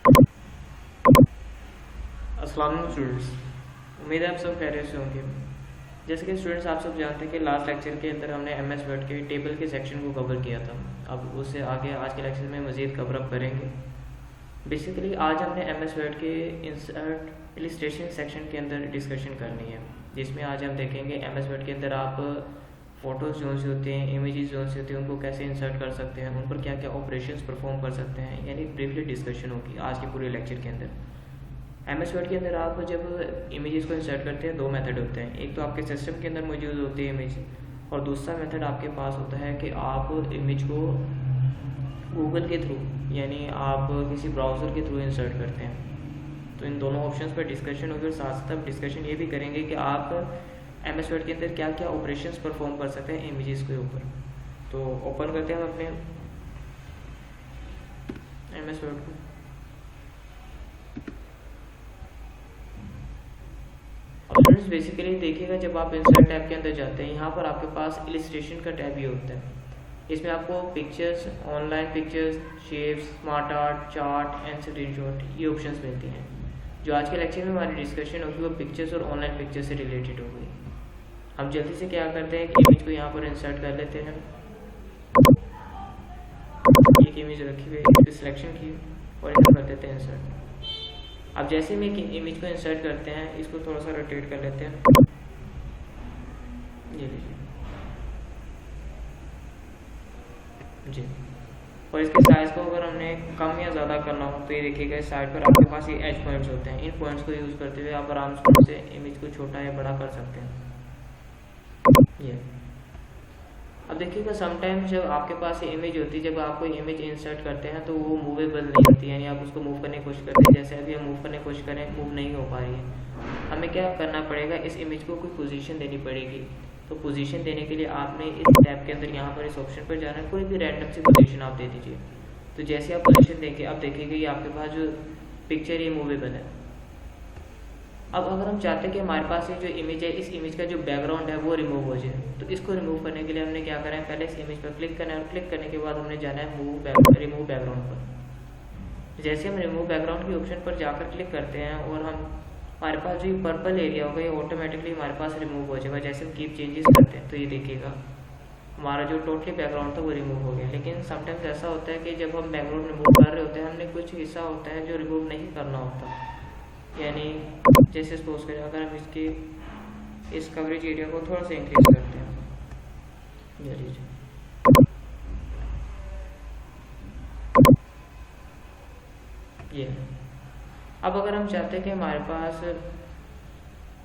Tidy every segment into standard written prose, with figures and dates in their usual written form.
अस्सलाम वालेकुम स्टूडेंट्स, उम्मीद है आप सब खैरियत से होंगे। जैसे कि स्टूडेंट्स आप सब जानते हैं कि लास्ट लेक्चर के अंदर हमने एमएस वर्ड के टेबल के सेक्शन को कवर किया था। अब उससे आगे आज के लेक्चर में मज़ीद कवर अप करेंगे। बेसिकली आज हमने एमएस वर्ड के इंसर्ट इलिस्ट्रेशन सेक्शन के अंदर डिस्कशन करनी है, जिसमें आज हम देखेंगे एमएस वर्ड के अंदर आप फ़ोटोज़ जोन से होते हैं, इमेजेस जोन से होते हैं, उनको कैसे इंसर्ट कर सकते हैं, उन पर क्या क्या ऑपरेशंस परफॉर्म कर सकते हैं, यानी ब्रीफली डिस्कशन होगी आज के पूरे लेक्चर के अंदर। एमएस वर्ड के अंदर आप जब इमेजेस को इंसर्ट करते हैं दो मेथड होते हैं। एक तो आपके सिस्टम के अंदर मौजूद होती है इमेज, और दूसरा मेथड आपके पास होता है कि आप इमेज को गूगल के थ्रू यानी आप किसी ब्राउज़र के थ्रू इंसर्ट करते हैं। तो इन दोनों ऑप्शंस पर डिस्कशन होगी, और साथ साथ आप डिस्कशन ये भी करेंगे कि आप एमएस वर्ड के अंदर क्या क्या ऑपरेशंस परफॉर्म कर सकते हैं इमेजेस के ऊपर। तो ओपन करते हैं हम अपने एमएस वर्ड को। स्टूडेंट्स बेसिकली देखिएगा, जब आप इंसर्ट टैब के अंदर जाते हैं, यहाँ पर आपके पास इलिस्ट्रेशन का टैब ही होता है। इसमें आपको pictures, online pictures, shapes, smart art, chart and screenshot, ये ऑप्शंस मिलती हैं। जो आज के लेक्चर में हमारी डिस्कशन होगी वो पिक्चर्स और ऑनलाइन पिक्चर्स से रिलेटेड होगी। हम जल्दी से क्या करते हैं कि इमेज को यहाँ पर इंसर्ट कर लेते हैं। एक इमेज रखी हुई है, इसकी सिलेक्शन की और इसे कर देते हैं इंसर्ट। अब जैसे में इमेज को इंसर्ट करते हैं, इसको थोड़ा सा रोटेट कर लेते हैं, ये लीजिए जी। और इसके साइज़ को अगर हमने कम या ज़्यादा करना हो तो ये देखिएगा, इस साइड पर आपके पास ये एज पॉइंट्स होते हैं। इन पॉइंट्स को यूज़ करते हुए आप आराम से इमेज को छोटा या बड़ा कर सकते हैं। ये अब देखिएगा, समटाइम्स जब आपके पास ये इमेज होती है, जब आप कोई इमेज इंसर्ट करते हैं तो वो मूवेबल नहीं होती, यानी आप उसको मूव करने की कोशिश करते हैं। जैसे अभी हम मूव करने की कोशिश करें, मूव नहीं हो पा रही है। हमें क्या करना पड़ेगा, इस इमेज को कोई पोजीशन देनी पड़ेगी। तो पोजीशन देने के लिए आपने इस टैब के अंदर यहाँ पर इस ऑप्शन पर जाना है, कोई भी रैंडम सी पोजीशन आप दे दीजिए। तो जैसे आप पोजीशन देंगे, अब देखिएगा ये आपके पास जो पिक्चर ये मूवेबल है। अब अगर हम चाहते हैं कि हमारे पास ये जो इमेज है, इस इमेज का जो बैकग्राउंड है वो रिमूव हो जाए, तो इसको रिमूव करने के लिए हमने क्या करना है, पहले इस इमेज पर क्लिक करना है, और क्लिक करने के बाद हमने जाना है रिमूव बैकग्राउंड पर। जैसे हम रिमूव बैकग्राउंड के ऑप्शन पर जाकर क्लिक करते हैं, और हमारे पास जो पर्पल एरिया होगा ये ऑटोमेटिकली हमारे पास रिमूव हो जाएगा। जैसे हम कीप चेंजेस करते हैं तो ये देखिएगा हमारा जो टोटली बैकग्राउंड था वो रिमूव हो गया। लेकिन समटाइम्स ऐसा होता है कि जब हम बैकग्राउंड रिमूव कर रहे होते हैं, हमने कुछ हिस्सा होता है जो रिमूव नहीं करना होता। यानी जैसे सपोज करें, अगर हम इस कवरेज एरिया को थोड़ा सा इंक्रीज करते हैं, ये लीजिए, ये। अब अगर हम चाहते हैं कि हमारे पास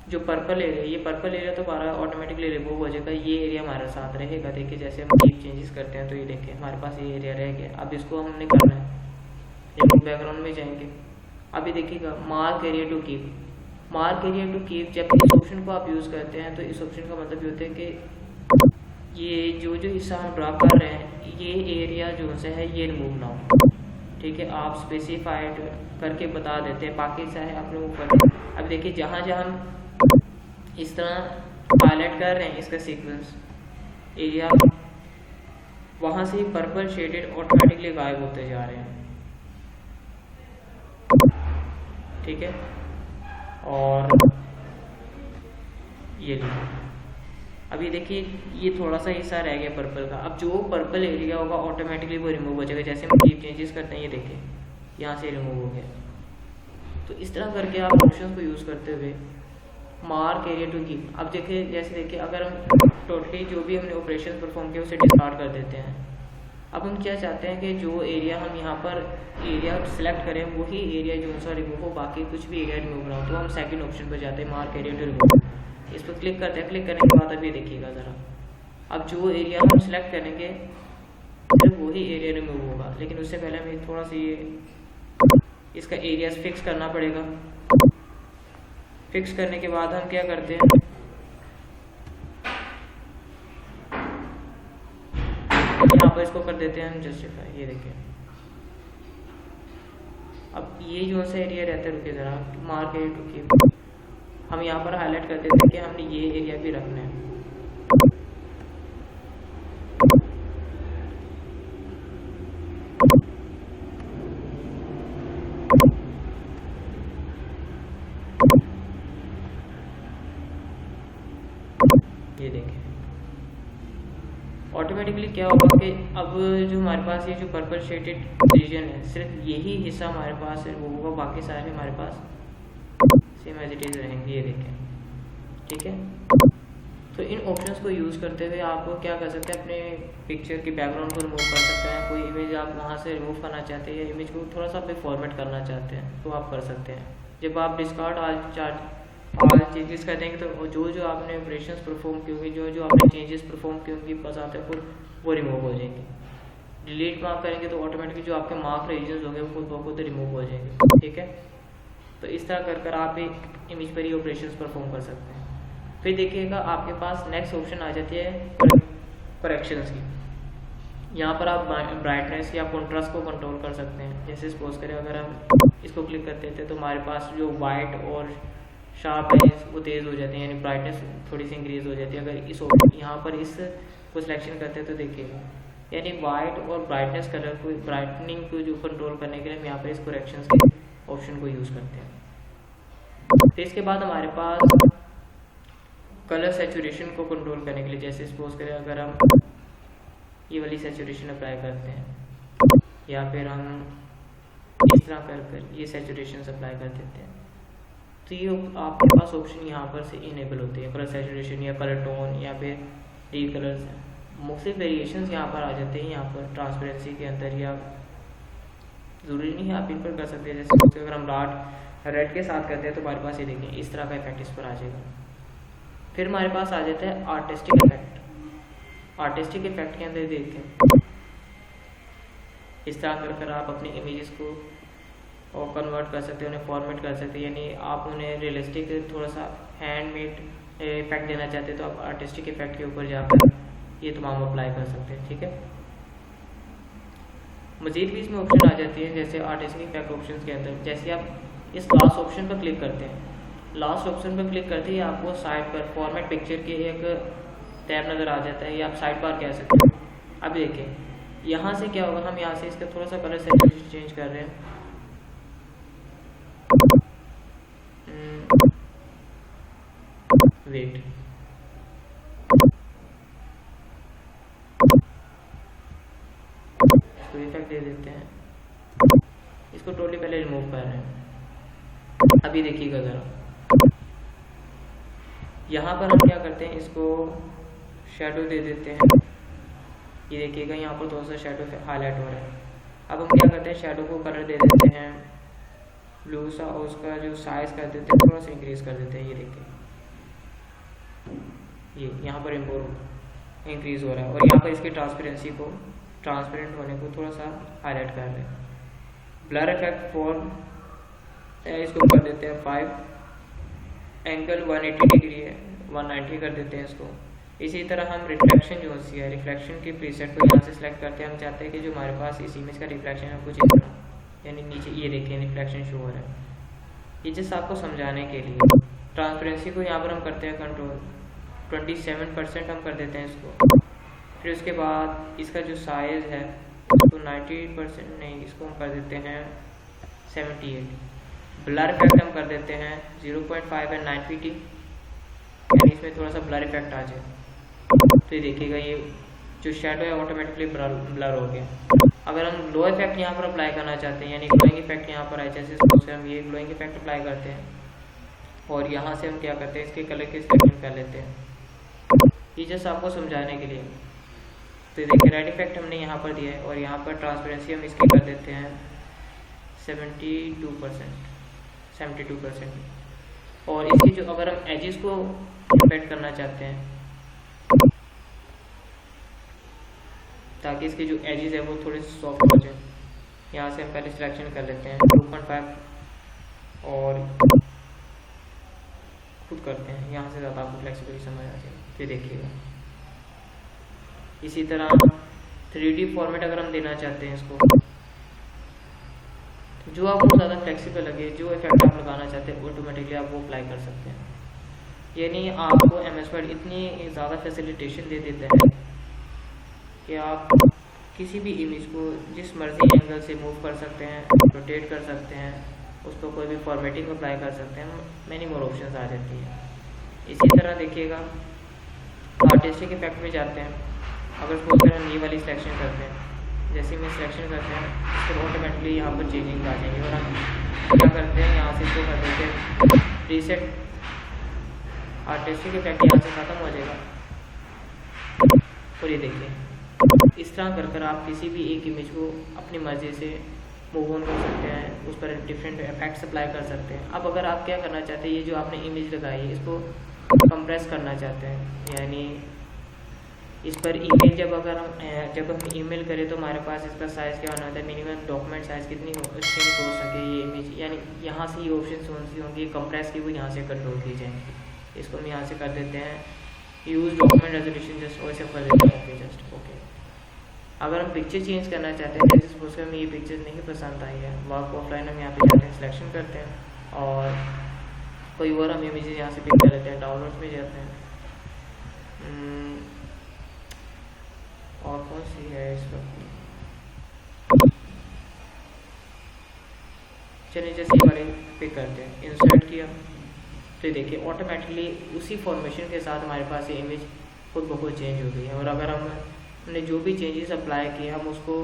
जो पर्पल एरिया, ये पर्पल एरिया तो हमारा ऑटोमेटिकली रिमूव हो जाएगा, ये एरिया हमारे साथ रहेगा। देखिए जैसे हम कीप चेंजेस करते हैं तो ये देखिए हमारे पास ये एरिया रह गया। अब इसको हमने करना है, रिमूव बैकग्राउंड में जाएंगे। अभी देखिएगा mark area to keep, mark area to keep, जब इस ऑप्शन को आप यूज़ करते हैं तो इस ऑप्शन का मतलब ये होता है कि ये जो हिस्सा हम ड्रा कर रहे हैं, ये एरिया जो से है ये रिमूव ना हो। ठीक है, आप स्पेसिफाइड करके बता देते हैं, बाकी चाहे आप रिमूव कर दें। अब देखिए जहाँ जहाँ हम इस तरह हाईलाइट कर रहे हैं इसका सीक्वेंस एरिया, वहाँ से पर्पल शेडेड ऑटोमेटिकली गायब होते जा रहे हैं। ठीक है, और ये लीजिए, अभी देखिए ये थोड़ा सा हिस्सा रह गया पर्पल का। अब जो पर्पल एरिया होगा ऑटोमेटिकली वो रिमूव हो जाएगा। जैसे हम कीप चेंजेस करते हैं, ये देखिए यहाँ से रिमूव हो गया। तो इस तरह करके आप ऑप्शन को यूज़ करते हुए मार्क एरिया टू कीप। अब देखिए जैसे देखिए, अगर हम टोटली जो भी हमने ऑपरेशन परफॉर्म किया उसे डिस्कार्ड कर देते हैं। अब हम क्या चाहते हैं कि जो एरिया हम यहाँ पर एरिया सेलेक्ट करें वही एरिया जो सा रिमूव हो, बाकी कुछ भी एरिया रिमूव ना हो। तो हम सेकंड ऑप्शन पर जाते हैं, मार्क एरिया टू रिमूव, इस पर क्लिक करते हैं। क्लिक करने के बाद अभी देखिएगा ज़रा, अब जो एरिया हम सेलेक्ट करेंगे सिर्फ वही एरिया रिमूव होगा। लेकिन उससे पहले हमें थोड़ा सा ये इसका एरिया फिक्स करना पड़ेगा। फिक्स करने के बाद हम क्या करते हैं, यहाँ पर इसको कर देते हैं हम जस्टिफाई। ये देखिए अब ये जो सा एरिया रहता है, रुकिए ज़रा, मार्क एरिया टू कीप, हम यहाँ पर हाईलाइट कर देते हैं कि हमने ये एरिया भी रखना है। ऑटोमेटिकली क्या होगा कि अब जो हमारे पास ये जो पर्पल शेडेड रीजन है, सिर्फ यही हिस्सा हमारे पास वो होगा, बाकी सारे हमारे पास सेम एज इट इज़ रहेंगे। ये देखें, ठीक है। तो इन ऑप्शंस को यूज़ करते हुए आप क्या कर सकते हैं, अपने पिक्चर के बैकग्राउंड को रिमूव कर सकते हैं। कोई इमेज आप वहाँ से रिमूव करना चाहते हैं या इमेज को थोड़ा सा फॉर्मेट करना चाहते हैं तो आप कर सकते हैं। जब आप डिस्कार्ड ऑल चेंजेस कर देंगे तो जो आपने ऑपरेशंस परफॉर्म की होंगी, जो आपने चेंजेस परफॉर्म की होंगी बस आते खुद वो रिमूव हो जाएंगे। डिलीट मार्क करेंगे तो ऑटोमेटिकली जो आपके मार्क रीजन्स होंगे वो खुद ब खुद रिमूव हो जाएंगे, ठीक है। तो इस तरह कर आप भी इमेज पर ही ऑपरेशंस परफॉर्म कर सकते हैं। फिर देखिएगा आपके पास नेक्स्ट ऑप्शन आ जाती है करेक्शंस की। यहाँ पर आप ब्राइटनेस या कॉन्ट्रास्ट को कंट्रोल कर सकते हैं। जैसे सपोज करें अगर हम इसको क्लिक करते थे तो हमारे पास जो वाइट और शार्प है वो तेज़ हो जाती है, यानी ब्राइटनेस थोड़ी सी इंक्रीज हो जाती है। अगर इस यहाँ पर इस को सिलेक्शन करते हैं तो देखिएगा, यानी वाइट और ब्राइटनेस कलर को ब्राइटनिंग को जो कंट्रोल करने के लिए हम यहाँ पर इस करेक्शंस के ऑप्शन को यूज़ करते हैं। फिर इसके बाद हमारे पास कलर सेचुरेशन को कंट्रोल करने के लिए, जैसे सपोज करें अगर हम ये वाली सेचुरेशन अप्लाई करते हैं या फिर हम इस तरह कर ये सेचुरेशन अप्लाई कर देते हैं तो ये आपके पास ऑप्शन यहाँ पर से इनेबल होती है, कलर सेचुरेशन या कलर टोन या फिर डी कलर्स हैं। मुख्तलिफ वेरिएशंस यहाँ पर आ जाते हैं। यहाँ पर ट्रांसपेरेंसी के अंदर या ज़रूरी नहीं है आप इन पर कर सकते हैं। जैसे अगर हम रेड के साथ करते हैं तो हमारे पास ये देखें इस तरह का इफेक्ट इस पर आ जाएगा। फिर हमारे पास आ जाता है आर्टिस्टिक इफेक्ट। आर्टिस्टिक इफेक्ट के अंदर देखें इस तरह कर आप अपनी इमेजेस को और कन्वर्ट कर सकते हैं, उन्हें फॉर्मेट कर सकते हैं। यानी आप उन्हें रियलिस्टिक थोड़ा सा हैंडमेड इफेक्ट देना चाहते हैं तो आप आर्टिस्टिक इफेक्ट के ऊपर जाकर ये तमाम अप्लाई कर सकते हैं, ठीक है। मज़ीद भी इसमें ऑप्शन आ जाती है, जैसे आर्टिस्टिक इफेक्ट ऑप्शन के अंदर जैसे आप इस लास्ट ऑप्शन पर क्लिक करते हैं, लास्ट ऑप्शन पर क्लिक करते ही आपको साइड पर फॉर्मेट पिक्चर के एक टैब नज़र आ जाता है, या आप साइड बार कह सकते हैं। अब देखें यहाँ से क्या होगा, हम यहाँ से इसका थोड़ा सा कलर सेचुरेशन चेंज कर रहे हैं। वेट, इसको इफेक्ट दे देते हैं, इसको टोटली पहले रिमूव कर रहे हैं। अभी देखिएगा ज़रा, यहाँ पर हम क्या करते हैं, इसको शेडो दे देते हैं। ये देखिएगा यहाँ पर थोड़ा सा शेडो हाईलाइट हो रहा है। अब हम क्या करते हैं, शेडो को कलर दे देते हैं ब्लू सा और उसका जो साइज कर देते हैं थोड़ा सा इंक्रीज कर देते हैं। ये देखिए ये यहाँ पर इंक्रीज हो रहा है और यहाँ पर इसकी ट्रांसपेरेंसी को ट्रांसपेरेंट होने को थोड़ा सा हाईलाइट कर रहे हैं। ब्लर इफेक्ट फॉर इसको कर देते हैं 5, एंगल 180 डिग्री है 190 कर देते हैं इसको। इसी तरह हम रिफ्लेक्शन जो होती है, रिफ्लेक्शन की प्रीसेट को यहाँ से सिलेक्ट करते हैं। हम चाहते हैं कि जो हमारे पास इस इमेज का रिफ्लेक्शन है कुछ इस तरह, यानी नीचे ये देखिए रिफ्लेक्शन शो हो रहा है। ये जैसे आपको समझाने के लिए ट्रांसपेरेंसी को यहाँ पर हम करते हैं कंट्रोल 27% हम कर देते हैं इसको। फिर उसके बाद इसका जो साइज़ है तो 90% नहीं, इसको हम कर देते हैं 78। ब्लर इफेक्ट हम कर देते हैं 0.5 है 950, यानी इसमें थोड़ा सा ब्लर इफेक्ट आ जाए। तो ये देखिएगा ये जो शेडो है ऑटोमेटिकली ब्लर हो गया। अगर हम ग्लो इफेक्ट यहाँ पर अप्लाई करना चाहते हैं, यानी ग्लोइंग इफेक्ट यहाँ पर आए, जैसे सपोज हम ये ग्लोइंग इफेक्ट अप्लाई करते हैं और यहाँ से हम क्या करते हैं, इसके कलर की सिलेक्शन कर लेते हैं। ये जैसे आपको समझाने के लिए। तो देखिए रेड इफेक्ट हमने यहाँ पर दिया है और यहाँ पर ट्रांसपेरेंसी हम इसकी कर देते हैं 72%। और इसकी जो अगर हम एजेस को इफेक्ट करना चाहते हैं ताकि इसके जो एजेस है वो थोड़े सॉफ्ट हो जाए, यहाँ से हम पहले सिलेक्शन कर लेते हैं 2.5 और खुद करते हैं। यहाँ से ज़्यादा आपको फ्लेक्सिबिलिटी समझ आ जाए। फिर देखिएगा इसी तरह 3D फॉर्मेट अगर हम देना चाहते हैं इसको, जो आपको ज़्यादा फ्लेक्सिबल लगे, जो इफेक्ट आप लगाना चाहते हैं ऑटोमेटिकली आप वो अप्लाई कर सकते हैं। यानी आपको MS वर्ड इतनी ज़्यादा फैसिलिटेशन दे देता है कि आप किसी भी इमेज को जिस मर्जी एंगल से मूव कर सकते हैं, रोटेट कर सकते हैं, उसको कोई भी फॉर्मेटिंग अप्लाई कर सकते हैं, मैनी मोर ऑप्शंस आ जाती हैं। इसी तरह देखिएगा आर्टिस्टिक इफेक्ट में जाते हैं। अगर सपोज करें हम ये वाली सिलेक्शन करते हैं, जैसे मैं सिलेक्शन करते हैं तो ऑटोमेटिकली यहाँ पर चेंजिंग आ जाएंगे। और हम क्या करते हैं यहाँ से इसको कर देते हैं प्रीसेट, आर्टिस्टिक इफेक्ट यहाँ से ख़त्म हो जाएगा। और ये देखिए इस तरह कर आप किसी भी एक इमेज को अपनी मर्ज़ी से मूव ऑन कर सकते हैं, उस पर डिफरेंट इफेक्ट्स अप्लाई कर सकते हैं। अब अगर आप क्या करना चाहते हैं, ये जो आपने इमेज लगाई है इसको कंप्रेस करना चाहते हैं, यानी इस पर ईमेल जब हम ईमेल करें तो हमारे पास इसका साइज़ क्या होना होता है, मिनिमम डॉक्यूमेंट साइज़ कितनी हो सके ये इमेज, यानी यहाँ से ये ऑप्शन कौन सी होंगी कंप्रेस की, वो यहाँ से कंट्रोल की जाएंगी। इसको हम यहाँ से कर देते हैं यूज़ डॉक्यूमेंट रेजोल्यूशन, जस्ट वैसे कर देते हैं ओके, जस्ट ओके। अगर हम पिक्चर चेंज करना चाहते हैं, जैसे सपोज हमें ये पिक्चर नहीं पसंद आई है, वर्क ऑफलाइन हम यहाँ पे जाते हैं, सिलेक्शन करते हैं और कोई और हम इमेजेस यहाँ से पिक कर लेते हैं, डाउनलोड्स में जाते हैं। और कौन सी है इस वक्त, चलिए जैसे वाले पिक करते हैं, इंसर्ट किया तो देखिए ऑटोमेटिकली उसी फॉर्मेशन के साथ हमारे पास ये इमेज खुद ब खुद चेंज हो गई है। और अगर हमने जो भी चेंजेस अप्लाई किए हम उसको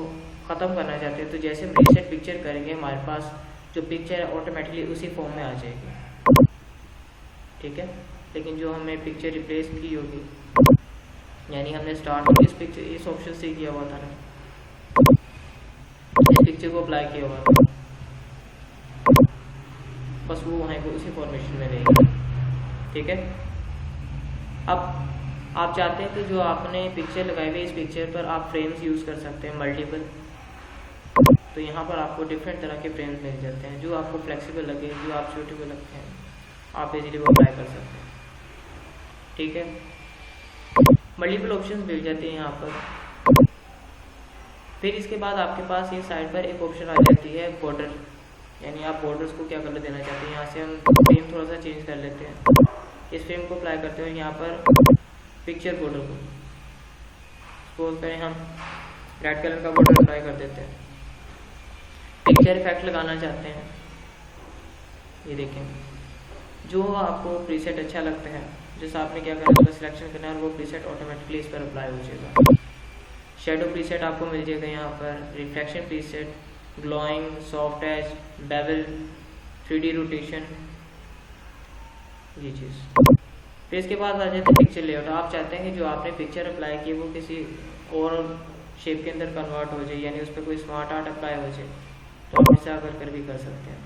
ख़त्म करना चाहते हैं तो जैसे हम रीसेट पिक्चर करेंगे हमारे पास जो पिक्चर है ऑटोमेटिकली उसी फॉर्म में आ जाएगी, ठीक है। लेकिन जो हमें पिक्चर रिप्लेस की होगी, यानी हमने स्टार्ट इस ऑप्शन से किया हुआ था ना, इस पिक्चर को अप्लाई किया हुआ था, बस वो वहाँ को उसी फॉर्मेशन में रहेगी, ठीक है। अब आप चाहते हैं कि जो आपने पिक्चर लगाई हुई है इस पिक्चर पर आप फ्रेम्स यूज़ कर सकते हैं मल्टीपल, तो यहाँ पर आपको डिफरेंट तरह के फ्रेम्स मिल जाते हैं, जो आपको फ्लेक्सिबल लगे, जो आप सूटेबल लगते हैं आप इजीली वो अप्लाई कर सकते हैं, ठीक है। मल्टीपल ऑप्शंस मिल जाते हैं यहाँ पर। फिर इसके बाद आपके पास ये साइड पर एक ऑप्शन आ जाती है बॉर्डर, यानी आप बॉर्डर्स को क्या कलर देना चाहते हैं। यहाँ से हम फ्रेम थोड़ा सा चेंज कर लेते हैं, इस फ्रेम को अप्लाई करते हैं, यहाँ पर पिक्चर बॉर्डर को सपोज करें हम रेड कलर का बॉर्डर अप्लाई कर देते हैं। पिक्चर इफेक्ट लगाना चाहते हैं, ये देखें जो आपको प्रीसेट अच्छा लगता है, जैसा आपने क्या करना है सिलेक्शन करना है और वो प्रीसेट ऑटोमेटिकली इस पर अप्लाई हो जाएगा। शेडो प्रीसेट आपको मिल जाएगा यहाँ पर, reflection preset, glowing, soft edge, bevel, 3D rotation, ये चीज़। फिर इसके बाद आ जाते हैं पिक्चर लेआउट। आप चाहते हैं कि जो आपने पिक्चर अप्लाई की वो किसी और शेप के अंदर कन्वर्ट हो जाए, यानी उस पर कोई स्मार्ट आर्ट अप्लाई हो जाए, तो आप इसे आकर कर भी कर सकते हैं,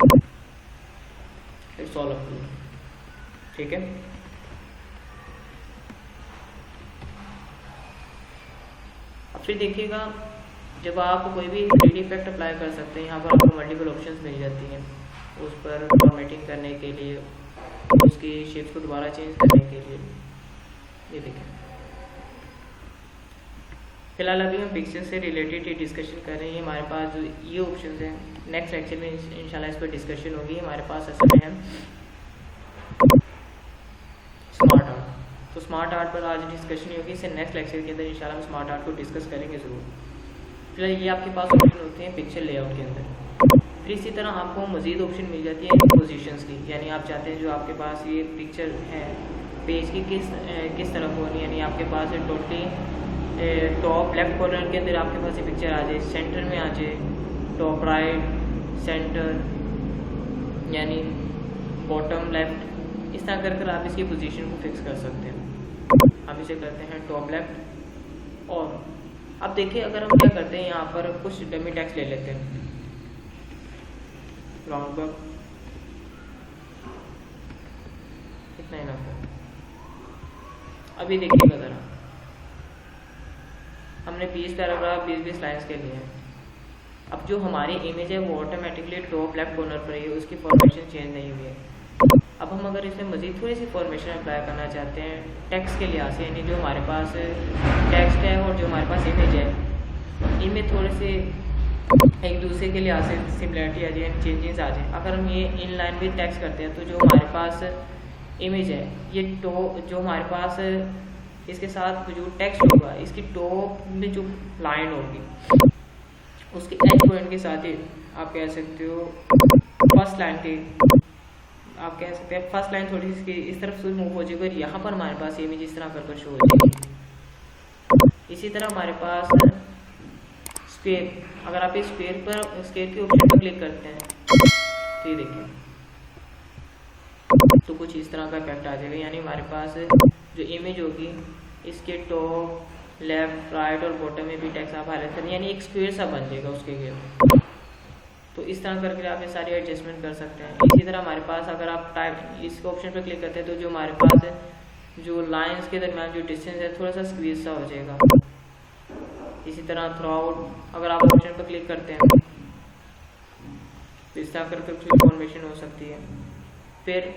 it's all up to you, ठीक है। अब फिर देखिएगा जब आप कोई भी 3D इफेक्ट अप्लाई कर सकते हैं, यहाँ पर आपको मल्टीपल ऑप्शंस मिल जाती हैं उस पर फॉर्मेटिंग करने के लिए, उसकी शेप्स को दोबारा चेंज करने के लिए। ये देखें फिलहाल अभी हम पिक्चर से रिलेटेड ही डिस्कशन कर रहे हैं। हमारे पास जो ये ऑप्शंस हैं नेक्स्ट लेक्चर में इंशाल्लाह इस पर डिस्कशन होगी। हमारे पास असल में है स्मार्ट आर्ट, तो स्मार्ट आर्ट पर आज डिस्कशन होगी, इससे नेक्स्ट लेक्चर के अंदर इंशाल्लाह हम स्मार्ट आर्ट को डिस्कस करेंगे ज़रूर। फिलहाल ये आपके पास ऑप्शन होते हैं पिक्चर लेआउट के अंदर। फिर इसी तरह आपको मज़ीद ऑप्शन मिल जाती है पोजीशंस की, यानी आप चाहते हैं जो आपके पास ये पिक्चर है पेज की किस तरफ होनी, यानी आपके पास टोटली टॉप लेफ्ट कॉर्नर के अंदर आपके पास ये पिक्चर आ जाए, सेंटर में आ जाए, टॉप राइट, सेंटर, यानी बॉटम लेफ्ट, इस तरह कर आप इसकी पोजीशन को फिक्स कर सकते हैं। हम इसे करते हैं टॉप लेफ्ट। और अब देखिए अगर हम क्या करते हैं यहाँ पर कुछ डमी टेक्स्ट ले लेते हैं, राउंड बग इतना ही ना। अभी देखिएगा ज़रा, हमने 20 पैराग्राफ 20 लाइन्स के लिए। अब जो हमारी इमेज है वो ऑटोमेटिकली टॉप लेफ्ट कॉर्नर पर है, उसकी फॉर्मेशन चेंज नहीं हुई है। अब हम अगर इसमें मज़ीद थोड़ी सी फॉर्मेशन अप्लाई करना चाहते हैं टेक्स्ट के लिहाज से, यानी जो हमारे पास टेक्स्ट है और जो हमारे पास इमेज है, इनमें थोड़े से एक दूसरे के लिहाज से सिमिलरिटी आ जाए, चेंजेस आ जाए। अगर हम ये इन लाइन भी टेक्स्ट करते हैं तो जो हमारे पास इमेज है ये जो हमारे पास इसके साथ जो टेक्स्ट होगा इसकी टॉप में जो लाइन होगी उसके एंड पॉइंट के साथ ही आप कह सकते हो फर्स्ट लाइन के, आप कह सकते हैं फर्स्ट लाइन थोड़ी सी इस तरफ से मूव हो जाएगी और यहाँ पर हमारे पास इमेज इस तरह कर शो हो जाएगी। इसी तरह हमारे पास स्क्वायर, अगर आप इस स्क्वायर के ऑप्शन पर क्लिक करते हैं तो ये देखिए, तो कुछ इस तरह का इफेक्ट आ जाएगा। यानी हमारे पास जो इमेज होगी इसके टॉप, लेफ्ट, राइट और बॉटम में भी टेक्स्ट आप हाईलाइट करें, यानी एक स्क्वायर सा बन जाएगा उसके लिए। तो इस तरह करके आप ये सारी एडजस्टमेंट कर सकते हैं। इसी तरह हमारे पास अगर आप टाइप इस ऑप्शन पर क्लिक करते हैं तो जो हमारे पास जो लाइंस के दरमियान जो डिस्टेंस है थोड़ा सा स्क्वीज सा हो जाएगा। इसी तरह थ्रू आउट अगर आप ऑप्शन पर क्लिक करते हैं तो इस तरह करके कुछ इन्फॉर्मेशन हो सकती है। फिर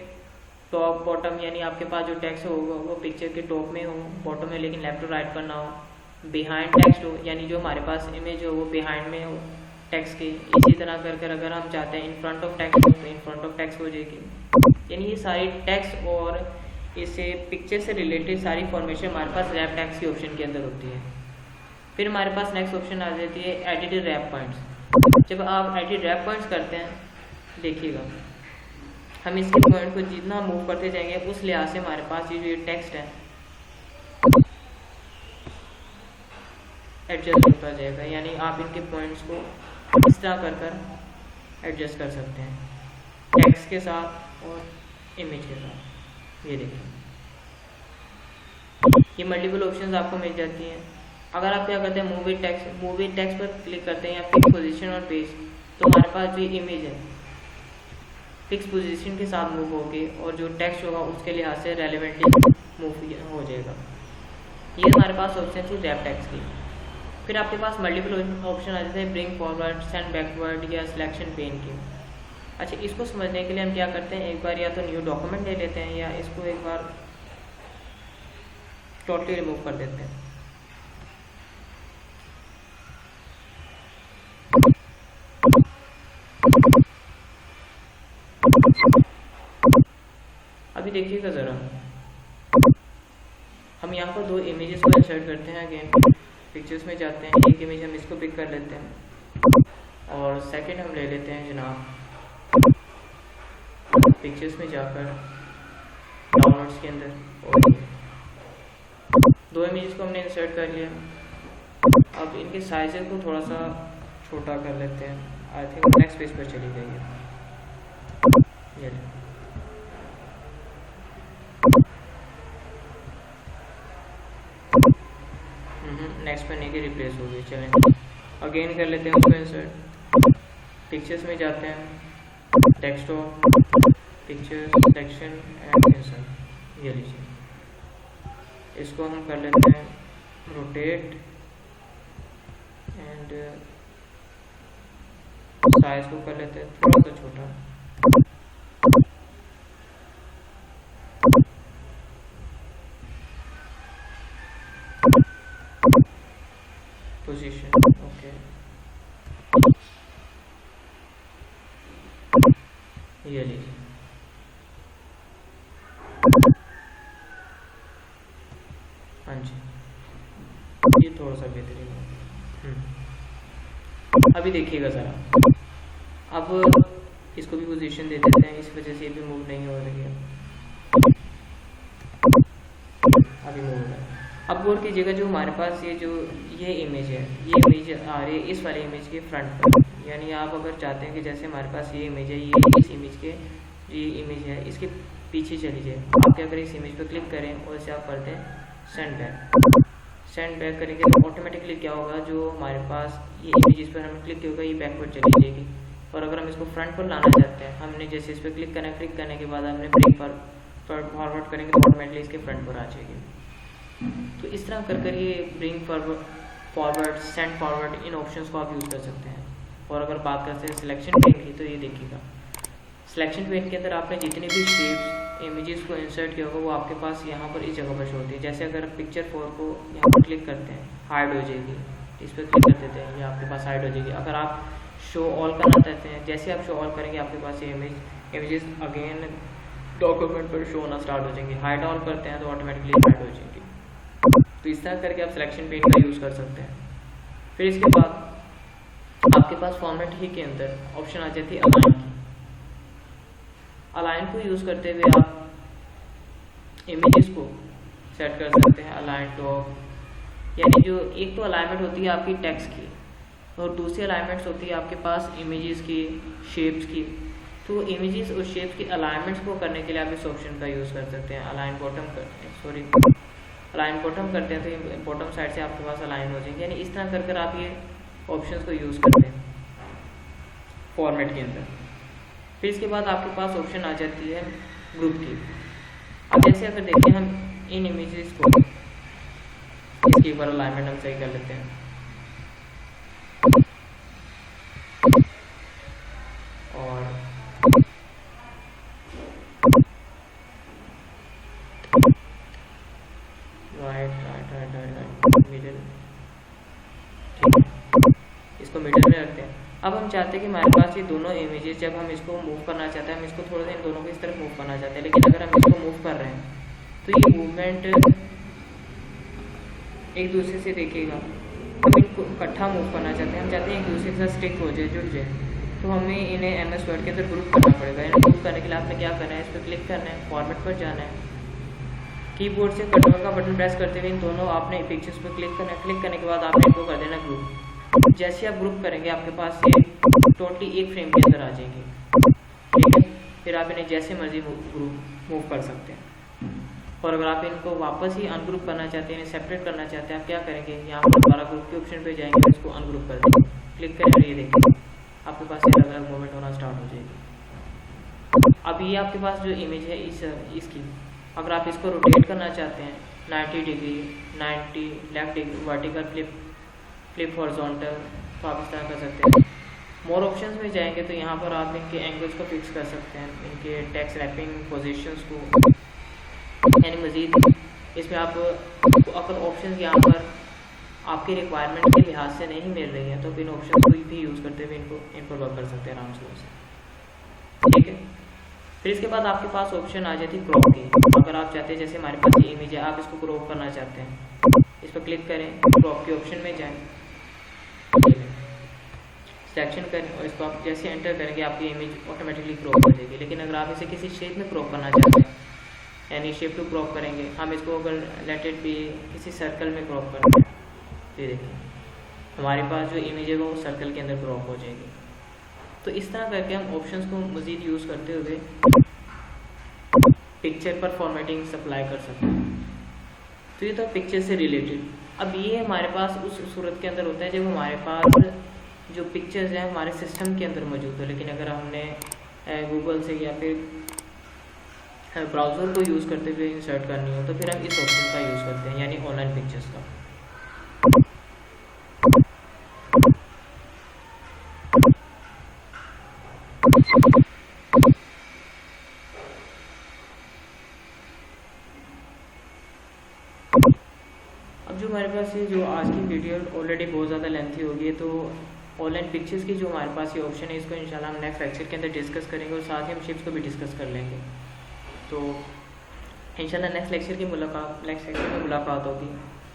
टॉप बॉटम, यानी आपके पास जो टेक्स्ट होगा वो पिक्चर के टॉप में हो, बॉटम में, लेकिन लेफ्ट और राइट पर ना हो। बिहाइंड टेक्स्ट हो, यानी जो हमारे पास इमेज हो वो बिहाइंड में हो टेक्स्ट के। इसी तरह कर अगर हम चाहते हैं इन फ्रंट ऑफ टेक्स्ट हो तो इन फ्रंट ऑफ टेक्स्ट हो जाएगी। यानी ये सारी टेक्स्ट और इससे पिक्चर से रिलेटेड सारी फॉर्मेशन हमारे पास रैप टेक्स्ट के ऑप्शन के अंदर होती है। फिर हमारे पास नेक्स्ट ऑप्शन आ जाती है एडिट रैप पॉइंट्स। जब आप एडिट रैप पॉइंट्स करते हैं, देखिएगा हम इसके पॉइंट को जितना मूव करते जाएंगे उस लिहाज से हमारे पास ये जो टेक्स्ट है एडजस्ट होता जाएगा। यानी आप इनके पॉइंट्स को इस तरह कर एडजस्ट कर सकते हैं टेक्स्ट के साथ और इमेज के साथ। ये देखिए, ये मल्टीपल ऑप्शंस आपको मिल जाती हैं। अगर आप क्या करते हैं मूव विद टेक्स्ट पर क्लिक करते हैं या फिक्स पोजीशन और पेज, तो हमारे पास जो इमेज है फिक्स पोजीशन के साथ मूव होगी और जो टेक्स्ट होगा उसके लिहाज से रेलेवेंटली मूव हो जाएगा। ये हमारे पास ऑप्शन थी रैप टेक्स्ट की। फिर आपके पास मल्टीपल ऑप्शन आ जाते हैं ब्रिंग फॉरवर्ड, सेंड बैकवर्ड या सिलेक्शन पेन की। अच्छा, इसको समझने के लिए हम क्या करते हैं, एक बार या तो न्यू डॉक्यूमेंट ले लेते हैं या इसको एक बार टोटली रिमूव कर देते हैं। अभी देखिएगा ज़रा, हम यहाँ पर दो इमेजेस को इंसर्ट करते हैं। अगेन पिक्चर्स में जाते हैं, एक इमेज हम इसको पिक कर लेते हैं और सेकंड हम ले लेते हैं जनाब पिक्चर्स में जाकर डाउनलोड्स के अंदर, और दो इमेजेस को हमने इंसर्ट कर लिया। अब इनके साइज़ को थोड़ा सा छोटा कर लेते हैं। आई थिंक नेक्स्ट पेज पर चली गई है। नेक्स्ट पर नहीं रिप्लेस हो गई। चलें अगेन कर लेते हैं उसको इंसर्ट। पिक्चर्स में जाते हैं, desktop, picture selection and insert. ये लीजिए, इसको हम कर लेते हैं रोटेट एंड साइज को कर लेते हैं थोड़ा सा छोटा। पोजीशन ओके, ये लीजिए। हाँ जी, ये थोड़ा सा बेहतरीन है। अभी देखिएगा ज़रा, अब इसको भी पोजीशन दे देते हैं, इस वजह से ये भी मूव नहीं हो रही है। अभी मूव हो रहा है। अब गौर कीजिएगा, जो हमारे पास ये इमेज है, ये इमेज आ रही है इस वाले इमेज के फ्रंट पर। यानी आप अगर चाहते हैं कि जैसे हमारे पास ये इमेज है, ये इस इमेज के ये इमेज है इसके पीछे चली जाए, आप क्या करें, इस इमेज पर क्लिक करें और इसे आप करते हैं सेंड बैक करेंगे तो ऑटोमेटिकली क्या होगा, जो हमारे पास ये इमेज इस पर हम क्लिक होगा ये बैकवर्ड चली जाएगी। और अगर हम इसको फ्रंट पर लाना चाहते हैं, हमने जैसे इस पर क्लिक करने के बाद हमने ब्रेक पर फॉरवर्ड करेंगे तो ऑटोमेटिकली इसके फ्रंट पर आ जाएगी। तो इस तरह कर ये ब्रिंग फॉरवर्ड, सेंड फॉरवर्ड, इन ऑप्शंस को आप यूज़ कर सकते हैं। और अगर बात करते हैं सिलेक्शन पेन की, तो ये देखिएगा, सिलेक्शन पेन के अंदर आपने जितने भी शेप्स इमेजेस को इंसर्ट किया होगा वो आपके पास यहाँ पर इस जगह पर शो होती है। जैसे अगर पिक्चर 4 को यहाँ पर क्लिक करते हैं, हाइड हो जाएगी, इस पर क्लिक कर देते हैं, ये आपके पास हाइड हो जाएगी। अगर आप शो ऑल करना चाहते हैं, जैसे आप शो ऑल करेंगे आपके पास ये इमेजेस अगेन डॉक्यूमेंट पर शो होना स्टार्ट हो जाएंगे। हाइड ऑल करते हैं तो ऑटोमेटिकली हाइड हो जाएंगी। तो इस तरह करके आप सिलेक्शन पेन का यूज़ कर सकते हैं। फिर इसके बाद आपके पास फॉर्मेट ही के अंदर ऑप्शन आ जाती है अलाइन की। अलाइन को यूज़ करते हुए आप इमेजेस को सेट कर सकते हैं, अलाइन टॉप, यानी जो एक तो अलाइनमेंट होती है आपकी टेक्स्ट की और दूसरी अलाइनमेंट्स होती है आपके पास इमेजेस की, शेप्स की। तो इमेजेस और शेप्स की अलाइनमेंट्स को करने के लिए आप इस ऑप्शन का यूज़ कर सकते हैं। अलाइन बॉटम करते हैं तो बॉटम साइड से आपके पास अलाइन हो जाएंगे, यानी इस तरह कर आप ये ऑप्शंस को यूज़ करते हैं फॉर्मेट के अंदर। फिर इसके बाद आपके पास ऑप्शन आ जाती है ग्रुप की। अब जैसे अगर देखें हम इन इमेजेस को, इसकी एक बार अलाइनमेंट हम सही कर लेते हैं और राइट मिडिल, इसको मिडिल में रखते हैं। अब हम चाहते हैं कि हमारे पास ये दोनों इमेजेस, जब हम इसको मूव करना चाहते हैं, हम इसको थोड़ा सा इन दोनों को इस तरफ मूव करना चाहते हैं, लेकिन अगर हम इसको मूव कर रहे हैं तो ये मूवमेंट एक दूसरे से देखिएगा। हम इनको इकट्ठा मूव करना चाहते हैं, हम चाहते हैं एक दूसरे के साथ स्टिक हो जाए, जुड़ जाए, तो हमें इन्हें MS वर्ड के अंदर ग्रुप करना पड़ेगा। इन्हें ग्रुप करने के लिए आपने क्या करना है, इस पर क्लिक करना है, फॉर्मेट पर जाना है, कीबोर्ड से कंट्रोल का बटन प्रेस करते हुए इन दोनों आपने पिक्चर्स पर क्लिक करना है। क्लिक करने के बाद आपने इनको कर देना ग्रुप। जैसे आप ग्रुप करेंगे आपके पास ये टोटली एक फ्रेम के अंदर आ जाएंगे, ठीक है। फिर आप इन्हें जैसे मर्जी ग्रुप मूव कर सकते हैं। और अगर आप इनको वापस ही अनग्रुप करना चाहते हैं, इन्हें सेपरेट करना चाहते हैं, आप क्या करेंगे, यहाँ पर दोबारा ग्रुप के ऑप्शन पे जाएंगे, इसको अनग्रुप कर देंगे, क्लिक करेंगे, ये देखिए आपके पास अलग अलग मूवमेंट होना स्टार्ट हो जाएगी। अब ये आपके पास जो इमेज है इसकी अगर आप इसको रोटेट करना चाहते हैं 90 degree, 90 left vertical, flip horizontal, तो आप इस तरह कर सकते हैं। मोर ऑप्शंस में जाएंगे तो यहाँ पर आप इनके एंगल्स को फिक्स कर सकते हैं, इनके टेक्स्ट रैपिंग पोजीशंस को, यानी मज़ीद इसमें आप अगर ऑप्शंस यहाँ पर आपकी रिक्वायरमेंट के लिहाज से नहीं मिल रही है तो इन ऑप्शन को भी यूज़ करते हुए इन पर वर्क कर सकते हैं आराम से, ठीक है। फिर इसके बाद आपके पास ऑप्शन आ जाती है क्रॉप की। अगर आप चाहते हैं, जैसे हमारे पास ये इमेज है, आप इसको क्रॉप करना चाहते हैं, इस पर क्लिक करें, क्रॉप के ऑप्शन में जाएं, सिलेक्शन करें और इसको आप जैसे एंटर करेंगे आपकी इमेज ऑटोमेटिकली क्रॉप हो जाएगी। लेकिन अगर आप इसे किसी शेप में क्रॉप करना चाहते हैं, यानी शेप टू क्रॉप करेंगे, हम इसको अगर लेट इट बी किसी सर्कल में क्रॉप करते हैं, ये देखिए हमारे पास जो इमेज है वो सर्कल के अंदर क्रॉप हो जाएगी। तो इस तरह करके हम ऑप्शंस को मज़ीद यूज़ करते हुए पिक्चर पर फॉर्मेटिंग सप्लाई कर सकते हैं। तो ये तो पिक्चर से रिलेटेड। अब ये हमारे पास उस सूरत के अंदर होता है जब हमारे पास जो पिक्चर्स हैं हमारे सिस्टम के अंदर मौजूद हो। लेकिन अगर हमने गूगल से या फिर ब्राउज़र को यूज़ करते हुए इंसर्ट करनी हो तो फिर हम इस ऑप्शन का यूज़ करते हैं, यानी ऑनलाइन पिक्चर्स का। अब जो हमारे पास ये जो आज की वीडियो ऑलरेडी बहुत ज़्यादा लेंथी हो गई है, तो ऑनलाइन पिक्चर्स की जो हमारे पास ये ऑप्शन है इसको इंशाल्लाह हम नेक्स्ट लेक्चर के अंदर डिस्कस करेंगे और साथ ही हम शिप्स को भी डिस्कस कर लेंगे। तो इंशाल्लाह नेक्स्ट लेक्चर में मुलाकात होगी।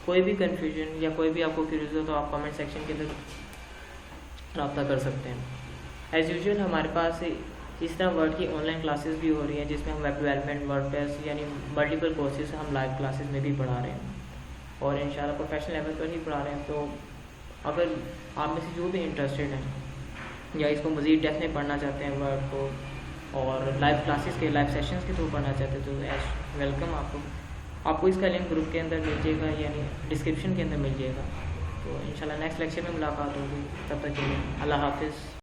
कोई भी कन्फ्यूजन या कोई भी आपको क्यूरीज हो तो आप कमेंट सेक्शन के अंदर रब्ता कर सकते हैं। एज़ यूजुअल हमारे पास इस तरह वर्ड की ऑनलाइन क्लासेस भी हो रही हैं जिसमें हम वेब डेवलपमेंट, वर्डप्रेस यानी मल्टीपल कोर्सेज हम लाइव क्लासेस में भी पढ़ा रहे हैं और इंशाल्लाह प्रोफेशनल लेवल पर ही पढ़ा रहे हैं। तो अगर आप में से जो भी इंटरेस्टेड हैं या इसको मज़ीद डेप्थ में पढ़ना चाहते हैं वर्ड को और लाइव क्लासेस के लाइव सेशंस के थ्रू पढ़ना चाहते हैं तो एज वेलकम आपको इसका लिंक ग्रुप के अंदर मिल जाएगा, यानी डिस्क्रिप्शन के अंदर मिल जाएगा। तो इंशाल्लाह नेक्स्ट लेक्चर में मुलाकात होगी। तब तक के लिए अल्लाह हाफिज़।